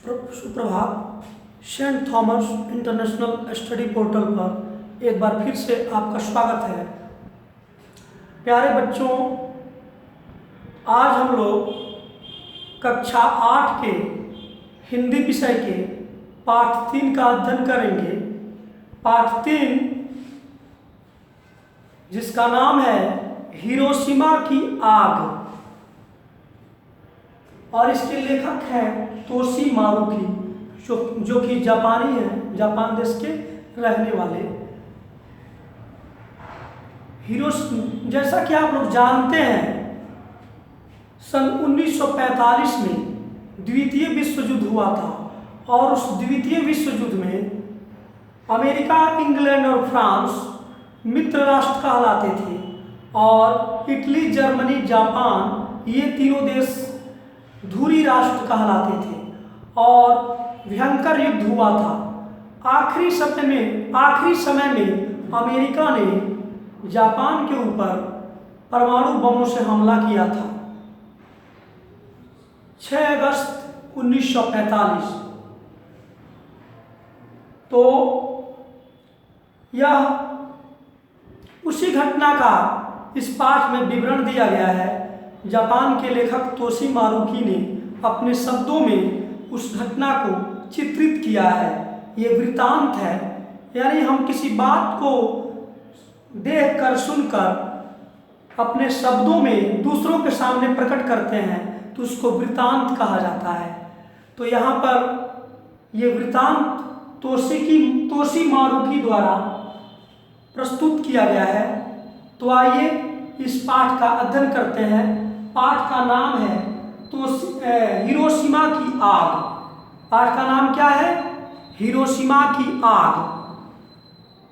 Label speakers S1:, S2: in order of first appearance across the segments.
S1: सुप्रभात। Saint Thomas International Study Portal पर एक बार फिर से आपका स्वागत है। प्यारे बच्चों, आज हम लोग कक्षा 8 के हिंदी विषय के पाठ 3 का अध्ययन करेंगे। पाठ 3 जिसका नाम है हिरोशिमा की आग, और इसके लेखक हैं तोशी मारुकी, जो कि जापानी हैं, जापान देश के रहने वाले। जैसा कि आप लोग जानते हैं, सन 1945 में द्वितीय विश्व युद्ध हुआ था, और उस द्वितीय विश्व युद्ध में अमेरिका, इंग्लैंड और फ्रांस मित्र राष्ट्र कहलाते थे, और इटली, जर्मनी, जापान ये तीनों देश धुरी राष्ट्र कहलाते थे, और भयंकर युद्ध हुआ था। आखिरी समय में अमेरिका ने जापान के ऊपर परमाणु बमों से हमला किया था। 6 अगस्त 1945। तो यह उसी घटना का इस पाठ में विवरण दिया गया है। जापान के लेखक तोशी मारुकी ने अपने शब्दों में उस घटना को चित्रित किया है। ये वृत्तांत है, यानी हम किसी बात को देखकर, सुनकर अपने शब्दों में दूसरों के सामने प्रकट करते हैं तो उसको वृत्तांत कहा जाता है। तो यहाँ पर ये वृत्तांत तोशी मारुकी द्वारा प्रस्तुत किया गया है। तो आइए इस पाठ का अध्ययन करते हैं। पाठ का नाम है हिरोशिमा की आग। पाठ का नाम क्या है? हिरोशिमा की आग।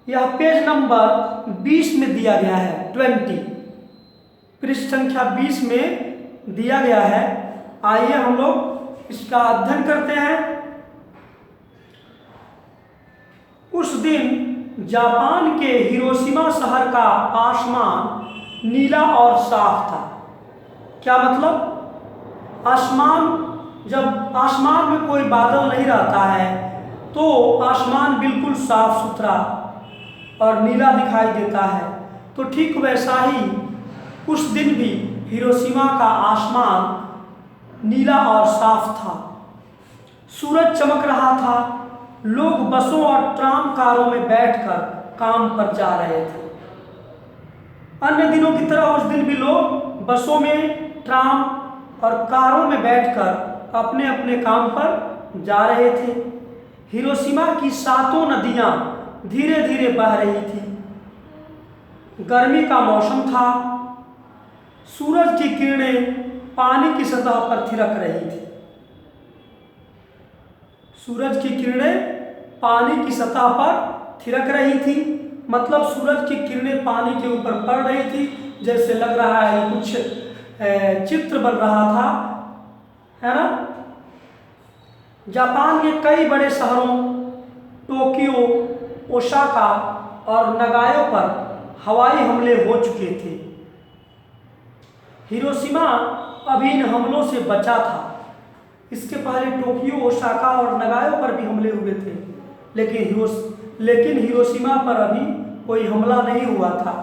S1: यह पेज नंबर 20 में दिया गया है। 20 पृष्ठ संख्या 20 में दिया गया है। आइए हम लोग इसका अध्ययन करते हैं। उस दिन जापान के हिरोशिमा शहर का आसमान नीला और साफ था। क्या मतलब? जब आसमान में कोई बादल नहीं रहता है तो आसमान बिल्कुल साफ सुथरा और नीला दिखाई देता है। तो ठीक वैसा ही उस दिन भी हिरोशिमा का आसमान नीला और साफ था। सूरज चमक रहा था। लोग बसों और ट्राम कारों में बैठकर काम पर जा रहे थे। अन्य दिनों की तरह उस दिन भी लोग बसों में, ट्राम और कारों में बैठकर अपने अपने काम पर जा रहे थे। हिरोशिमा की 7 नदियां धीरे धीरे बह रही थी। गर्मी का मौसम था। सूरज की किरणें पानी की सतह पर थिरक रही थी। सूरज की किरणें पानी की सतह पर थिरक रही थी, मतलब सूरज की किरणें पानी के ऊपर पड़ रही थी। जैसे लग रहा है कुछ चित्र बन रहा था, है ना। जापान के कई बड़े शहरों टोक्यो, ओसाका और नगायो पर हवाई हमले हो चुके थे। हिरोशिमा अभी इन हमलों से बचा था। इसके पहले टोक्यो, ओसाका और नगायो पर भी हमले हुए थे, लेकिन हिरोशिमा पर अभी कोई हमला नहीं हुआ था।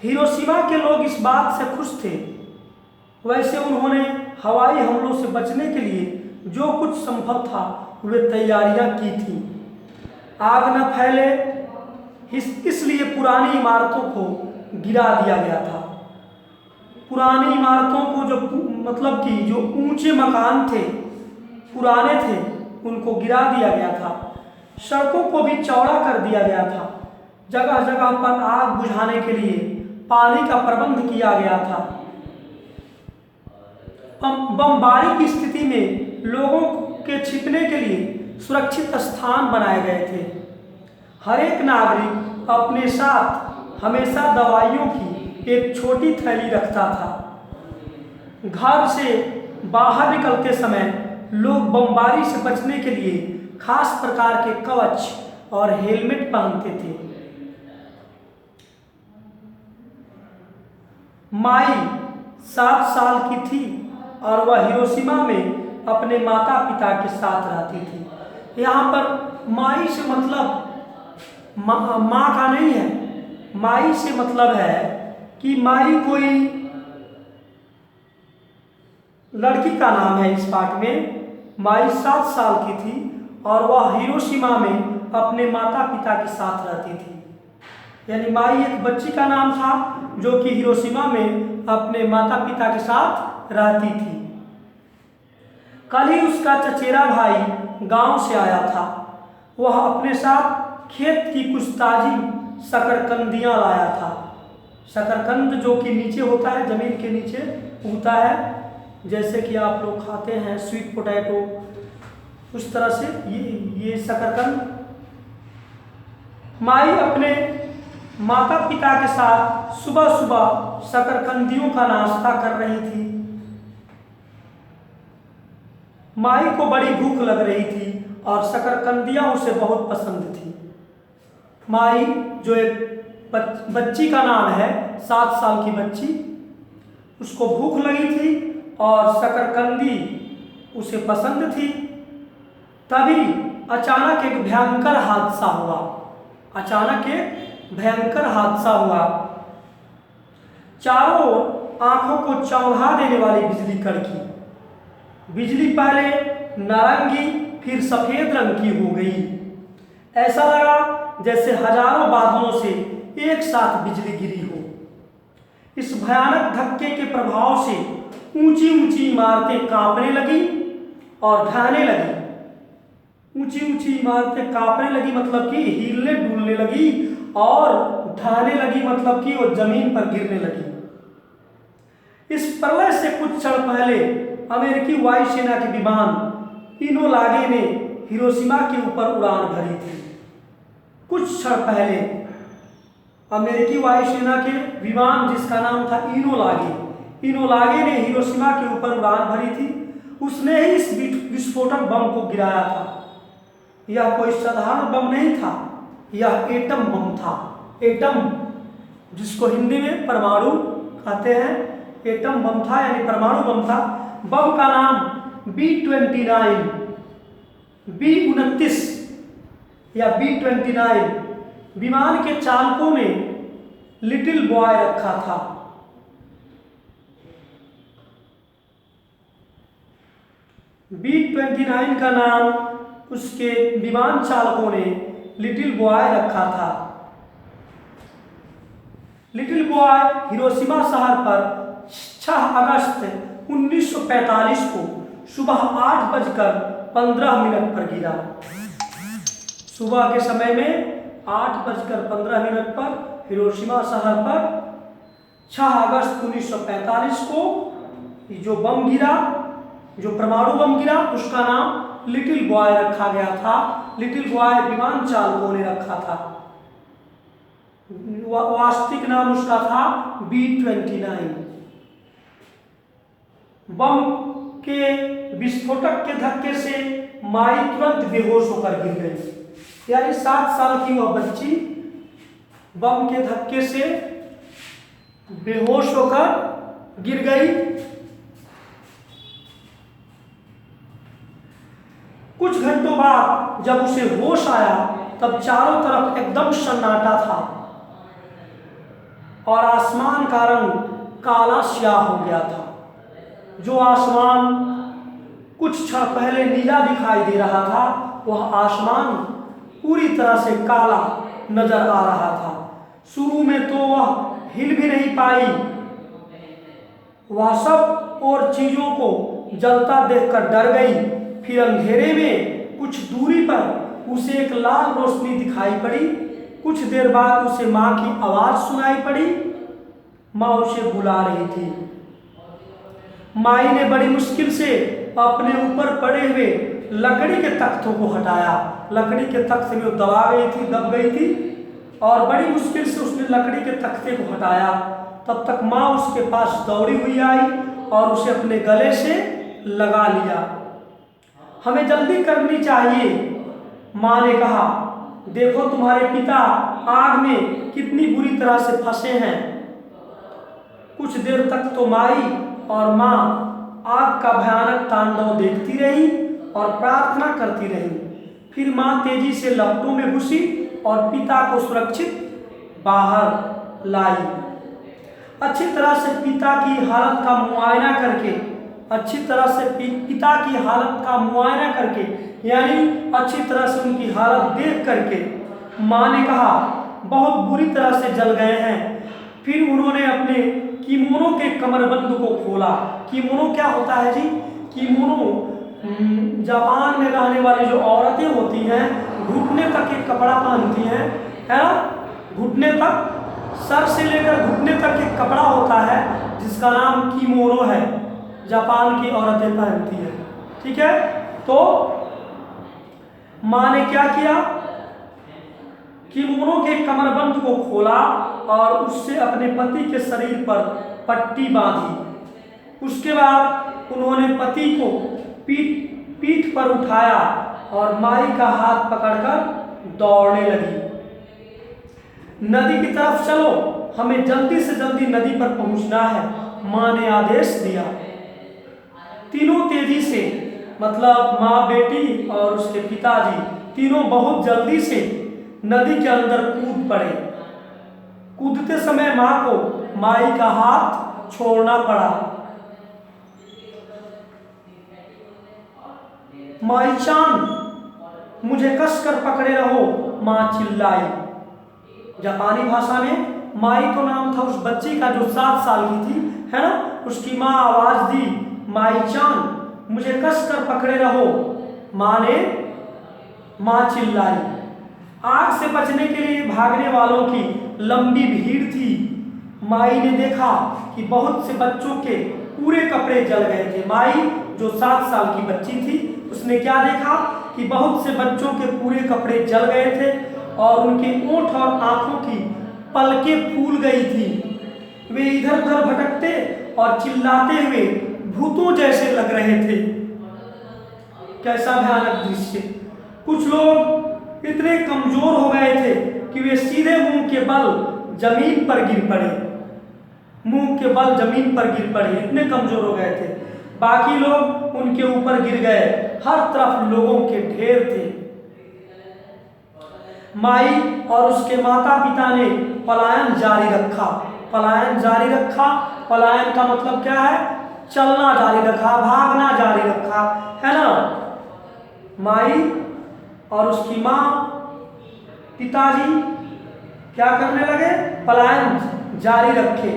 S1: हिरोशिमा के लोग इस बात से खुश थे। वैसे उन्होंने हवाई हमलों से बचने के लिए जो कुछ संभव था वे तैयारियां की थी। आग न फैले इसलिए पुरानी इमारतों को गिरा दिया गया था। पुरानी इमारतों को जो ऊंचे मकान थे, पुराने थे, उनको गिरा दिया गया था। सड़कों को भी चौड़ा कर दिया गया था। जगह जगह पर आग बुझाने के लिए पानी का प्रबंध किया गया था। बमबारी की स्थिति में लोगों के छिपने के लिए सुरक्षित स्थान बनाए गए थे। हर एक नागरिक अपने साथ हमेशा दवाइयों की एक छोटी थैली रखता था। घर से बाहर निकलते समय लोग बमबारी से बचने के लिए खास प्रकार के कवच और हेलमेट पहनते थे। माई 7 साल की थी और वह हिरोशिमा में अपने माता पिता के साथ रहती थी। यहाँ पर माई से मतलब माँ का नहीं है, माई से मतलब है कि माई कोई लड़की का नाम है। इस पाठ में माई 7 साल की थी और वह हिरोशिमा में अपने माता पिता के साथ रहती थी। यानी माई एक बच्ची का नाम था जो कि हिरोशिमा में अपने माता पिता के साथ रहती थी। कल ही उसका चचेरा भाई गांव से आया था। वह अपने साथ खेत की कुछ ताजी शकरकंदियाँ लाया था। शकरकंद जो कि नीचे होता है, ज़मीन के नीचे उगता है, जैसे कि आप लोग खाते हैं स्वीट पोटैटो, उस तरह से ये शकरकंद। माई अपने माता पिता के साथ सुबह सुबह शकरकंदियों का नाश्ता कर रही थी। माई को बड़ी भूख लग रही थी और शकरकंदियाँ उसे बहुत पसंद थी। माई जो एक बच्ची का नाम है, 7 साल की बच्ची, उसको भूख लगी थी और शकरकंदी उसे पसंद थी। तभी अचानक एक भयंकर हादसा हुआ। अचानक एक भयंकर हादसा हुआ। चारों ओर आंखों को चौंधा देने वाली बिजली कड़की। बिजली पहले नारंगी फिर सफेद रंग की हो गई। ऐसा लगा जैसे हजारों बादलों से एक साथ बिजली गिरी हो। इस भयानक धक्के के प्रभाव से ऊंची ऊंची इमारतें कांपने लगी और ढहने लगी। ऊंची ऊंची इमारतें कांपने लगी मतलब कि हिलने डुलने लगी, और ढहने लगी मतलब कि वो जमीन पर गिरने लगी। इस प्रलय से कुछ क्षण पहले अमेरिकी वायुसेना के विमान इनोलागे ने हिरोशिमा के ऊपर उड़ान भरी थी। कुछ क्षण पहले अमेरिकी वायुसेना के विमान, जिसका नाम था इनोलागे ने हिरोशिमा के ऊपर उड़ान भरी थी। उसने ही इस विस्फोटक बम को गिराया था। यह कोई साधारण बम नहीं था, यह एटम बम था। एटम, जिसको हिंदी में परमाणु कहते हैं, एटम बम था यानी परमाणु बम था। बम का नाम B-29 B-29 या B-29 विमान के चालकों ने लिटिल बॉय रखा था। B-29 का नाम उसके विमान चालकों ने लिटिल बॉय रखा था। लिटिल बॉय हिरोशिमा शहर पर 6 अगस्त 1945 को सुबह 8:15 पर गिरा। सुबह के समय में 8:15 पर हिरोशिमा शहर पर 6 अगस्त 1945 को जो बम गिरा, जो परमाणु बम गिरा, उसका नाम लिटिल बॉय रखा गया था। लिटिल बॉय विमान चालकों ने रखा था। वास्तविक नाम उसका था B-29। बम के विस्फोटक के धक्के से माई तुरंत बेहोश होकर गिर गई। यानी 7 साल की वह बच्ची बम के धक्के से बेहोश होकर गिर गई। कुछ घंटों बाद जब उसे होश आया तब चारों तरफ एकदम सन्नाटा था और आसमान का रंग काला स्याह हो गया था। जो आसमान कुछ क्षण पहले नीला दिखाई दे रहा था, वह आसमान पूरी तरह से काला नजर आ रहा था। शुरू में तो वह हिल भी नहीं पाई। वह सब और चीजों को जलता देखकर डर गई। फिर अंधेरे में कुछ दूरी पर उसे एक लाल रोशनी दिखाई पड़ी। कुछ देर बाद उसे माँ की आवाज सुनाई पड़ी। माँ उसे बुला रही थी। माई ने बड़ी मुश्किल से अपने ऊपर पड़े हुए लकड़ी के तख्तों को हटाया। लकड़ी के तख्ते में वो दब गई थी और बड़ी मुश्किल से उसने लकड़ी के तख्ते को हटाया। तब तक माँ उसके पास दौड़ी हुई आई और उसे अपने गले से लगा लिया। हमें जल्दी करनी चाहिए, माँ ने कहा। देखो तुम्हारे पिता आग में कितनी बुरी तरह से फंसे हैं। कुछ देर तक तो माई और माँ आग का भयानक तांडव देखती रही और प्रार्थना करती रही। फिर माँ तेजी से लपटों में घुसी और पिता को सुरक्षित बाहर लाई। अच्छी तरह से पिता की हालत का मुआयना करके, अच्छी तरह से पिता की हालत का मुआयना करके, यानी अच्छी तरह से उनकी हालत देख करके माँ ने कहा, बहुत बुरी तरह से जल गए हैं। फिर उन्होंने अपने किमोनो के कमरबंद को खोला। किमोनो क्या होता है जी? किमोनो जापान में रहने वाली जो औरतें होती हैं, घुटने तक एक कपड़ा पहनती हैं, है ना? घुटने तक, सर से लेकर घुटने तक एक कपड़ा होता है जिसका नाम किमोनो है, जापान की औरतें पहनती हैं। ठीक है, तो माँ ने क्या किया? किमोनो के कमरबंद को खोला और उससे अपने पति के शरीर पर पट्टी बांधी। उसके बाद उन्होंने पति को पीठ पर उठाया और माई का हाथ पकड़कर दौड़ने लगी। नदी की तरफ चलो, हमें जल्दी से जल्दी नदी पर पहुंचना है, माँ ने आदेश दिया। तीनों तेजी से, मतलब माँ, बेटी और उसके पिताजी, तीनों बहुत जल्दी से नदी के अंदर कूद पड़े। कूदते समय माँ को माई का हाथ छोड़ना पड़ा। माई-चान, मुझे कसकर पकड़े रहो, माँ चिल्लाई। जापानी भाषा में माई तो नाम था उस बच्ची का जो 7 साल की थी, है ना? उसकी माँ आवाज दी, माई-चान, मुझे कसकर पकड़े रहो। माँ चिल्लाई। आग से बचने के लिए भागने वालों की लंबी भीड़ थी। माई ने देखा कि बहुत से बच्चों के पूरे कपड़े जल गए थे। माई जो 7 साल की बच्ची थी, उसने क्या देखा कि बहुत से बच्चों के पूरे कपड़े जल गए थे और उनके ओंठ और आंखों की पलकें फूल गई थी। वे इधर उधर भटकते और चिल्लाते हुए भूतों जैसे लग रहे थे। कैसा भयानक दृश्य! कुछ लोग इतने कमजोर हो गए थे कि वे सीधे मुंह के बल जमीन पर गिर पड़े। मुंह के बल जमीन पर गिर पड़े, इतने कमजोर हो गए थे। बाकी लोग उनके ऊपर गिर गए। हर तरफ लोगों के ढेर थे। माई और उसके माता पिता ने पलायन जारी रखा। पलायन जारी रखा, पलायन का मतलब क्या है? चलना जारी रखा, भागना जारी रखा, है ना? माई और उसकी माँ, पिताजी क्या करने लगे? पलायन जारी रखे।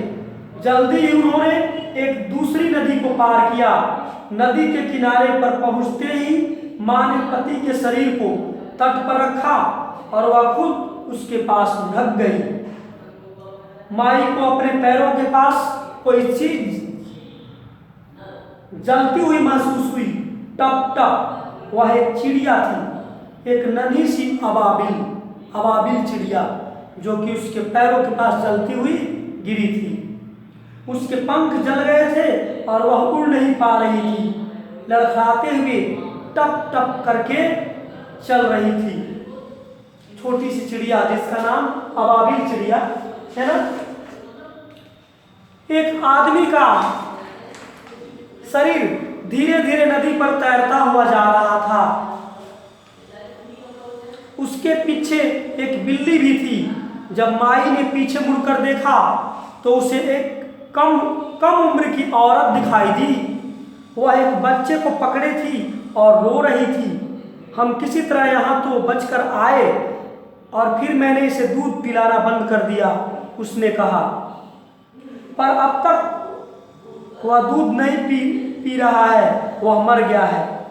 S1: जल्दी ही उन्होंने एक दूसरी नदी को पार किया। नदी के किनारे पर पहुंचते ही माँ ने पति के शरीर को तट पर रखा और वह खुद उसके पास ढक गई। माई को अपने पैरों के पास कोई चीज जलती हुई महसूस हुई। टप टप, वह एक चिड़िया थी, एक नन्ही सी अबाबिल चिड़िया, जो कि उसके पैरों के पास जलती हुई गिरी थी। उसके पंख जल गए थे और वह उड़ नहीं पा रही थी। लड़खड़ाते हुए टप टप करके चल रही थी। छोटी सी चिड़िया जिसका नाम अबाबिल चिड़िया है ना। एक आदमी का शरीर धीरे धीरे नदी पर तैरता हुआ जा रहा था। उसके पीछे एक बिल्ली भी थी। जब माई ने पीछे मुड़कर देखा तो उसे एक कम उम्र की औरत दिखाई दी। वह एक बच्चे को पकड़े थी और रो रही थी। हम किसी तरह यहाँ तो बचकर आए और फिर मैंने इसे दूध पिलाना बंद कर दिया, उसने कहा। पर अब तक वह दूध नहीं पी रहा है, वह मर गया है।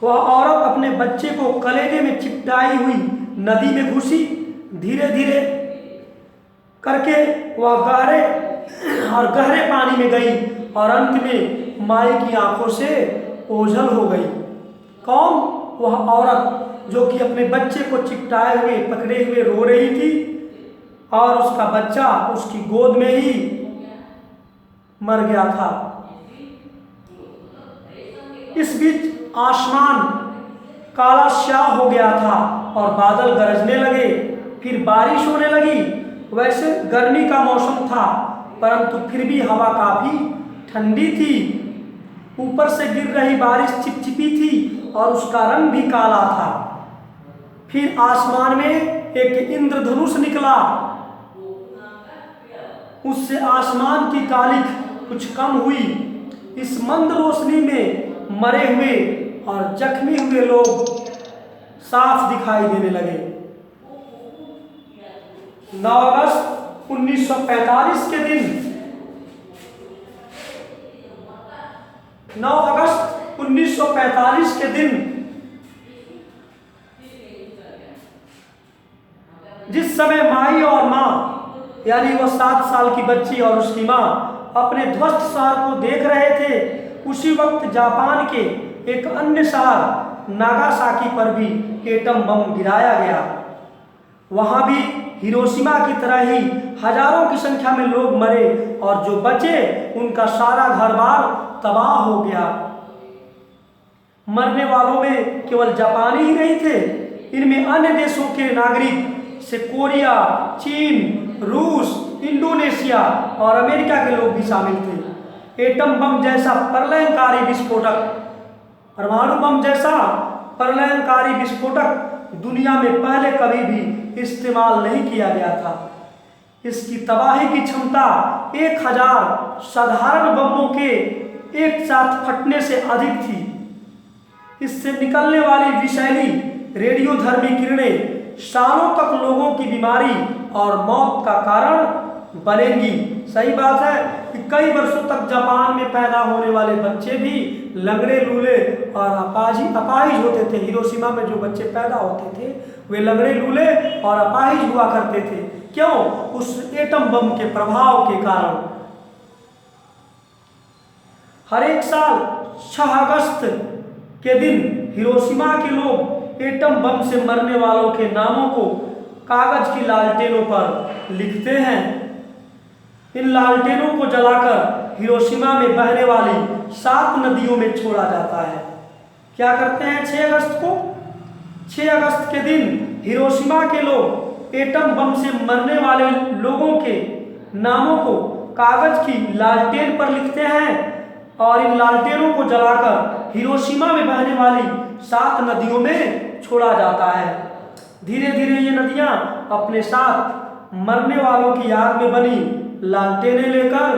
S1: वह औरत अपने बच्चे को कलेजे में चिपटाई हुई नदी में घुसी। धीरे धीरे करके वह गहरे पानी में गई और अंत में माई की आंखों से ओझल हो गई। कौन? वह औरत जो कि अपने बच्चे को चिपटाए हुए पकड़े हुए रो रही थी और उसका बच्चा उसकी गोद में ही मर गया था। इस बीच आसमान काला स्याह हो गया था और बादल गरजने लगे। फिर बारिश होने लगी। वैसे गर्मी का मौसम था, परंतु फिर भी हवा काफी ठंडी थी, ऊपर से गिर रही बारिश चिपचिपी थी और उसका रंग भी काला था। फिर आसमान में एक इंद्रधनुष निकला, उससे आसमान की कालिख कुछ कम हुई। इस मंद रोशनी में मरे हुए और जख्मी हुए लोग साफ दिखाई देने लगे। 9 अगस्त 1945 के दिन 9 अगस्त 1945 के दिन जिस समय माई और माँ यानी वह 7 साल की बच्ची और उसकी माँ अपने ध्वस्त शहर को देख रहे थे, उसी वक्त जापान के एक अन्य शहर नागासाकी पर भी एटम बम गिराया गया। वहाँ भी हिरोशिमा की तरह ही हजारों की संख्या में लोग मरे और जो बचे उनका सारा घर बार तबाह हो गया। मरने वालों में केवल जापानी ही नहीं थे, इनमें अन्य देशों के नागरिक से कोरिया, चीन, रूस, इंडोनेशिया और अमेरिका के लोग भी शामिल थे। एटम बम जैसा प्रलयंकारी विस्फोटक, परमाणु बम जैसा प्रलयंकारी विस्फोटक दुनिया में पहले कभी भी इस्तेमाल नहीं किया गया था। इसकी तबाही की क्षमता 1000 साधारण बमों के एक साथ फटने से अधिक थी। इससे निकलने वाली विषैली रेडियोधर्मी किरणें सालों तक लोगों की बीमारी और मौत का कारण बनेंगी। सही बात है कि कई वर्षों तक जापान में पैदा होने वाले बच्चे भी लंगड़े, लूले और अपाहिज होते थे। हिरोशिमा में जो बच्चे पैदा होते थे वे लंगड़े, लूले और अपाहिज हुआ करते थे। क्यों? उस एटम बम के प्रभाव के कारण। हर एक साल 6 अगस्त के दिन हिरोशिमा के लोग एटम बम से मरने वालों के नामों को कागज की लालटेनों पर लिखते हैं। इन लालटेनों को जलाकर हिरोशिमा में बहने वाली 7 नदियों में छोड़ा जाता है। क्या करते हैं 6 अगस्त को? 6 अगस्त के दिन हिरोशिमा के लोग एटम बम से मरने वाले लोगों के नामों को कागज की लालटेन पर लिखते हैं और इन लालटेनों को जलाकर हिरोशिमा में बहने वाली 7 नदियों में छोड़ा जाता है। धीरे धीरे ये नदियां अपने साथ मरने वालों की याद में बनी लालटेनें लेकर